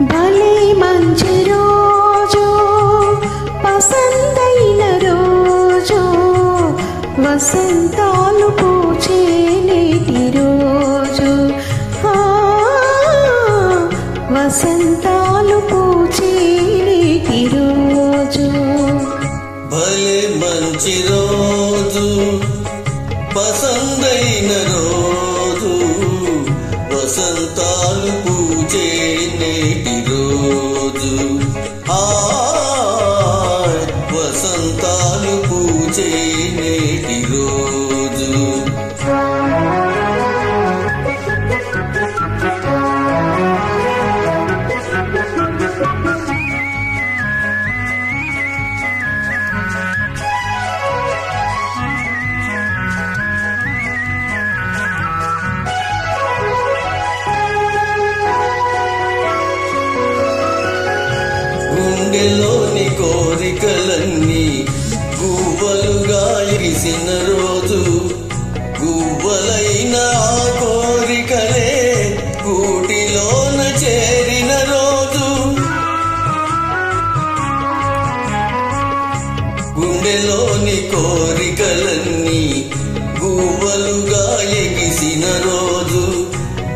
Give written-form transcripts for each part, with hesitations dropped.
భలే మంచి రోజు, పసందైన రోజు, వసంతాలు పూచే నేటి రోజు, వసంతాలు పూచే నేటి రోజు. భలే మంచి రోజు, పసందైన రోజు, వసంతాలు పూచే నేటి రోజు, వసంతాలు పూచే నేటి రోజు. గుండెలోని కోరికలన్నీ గువ్వలుగా ఎగిసిన రోజు, గువ్వలైన ఆ కోరికలే గూటిలోన చేరిన రోజు. గుండెలోని కోరికలన్నీ గువ్వలుగా ఎగిసిన రోజు,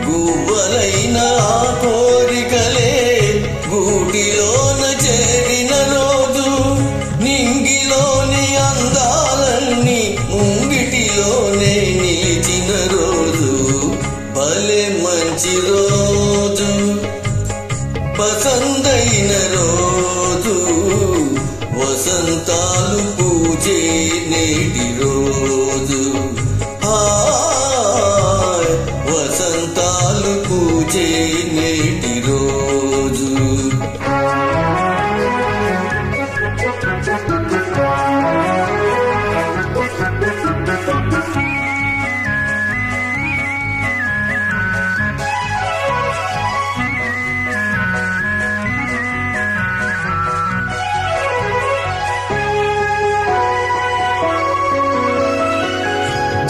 గువ్వలైన ఆ కోరికలే గూటిలోన చేరిన రోజు. నింగిలోని అందాలన్నీ ముంగిటిలోనే నిలిచిన రోజు, భలే మంచి రోజు, పసందైన రోజు, వసంతాలు పూచే నేటి రోజు, వసంతాలు పూచే నేటి రోజు.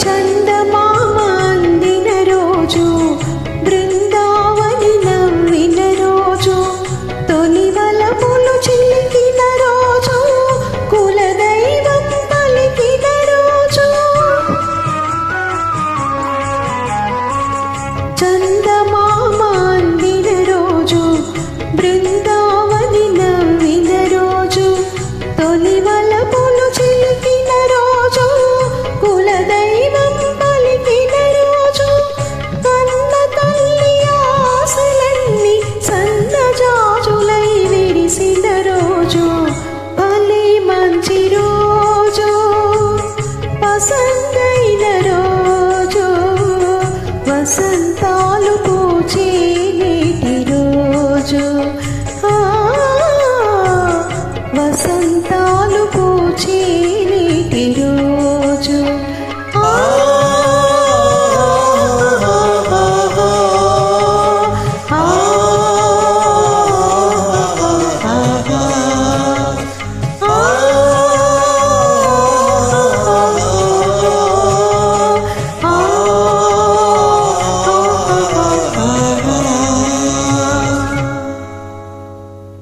చందమామ అందిన రోజు, బృందావనమందిన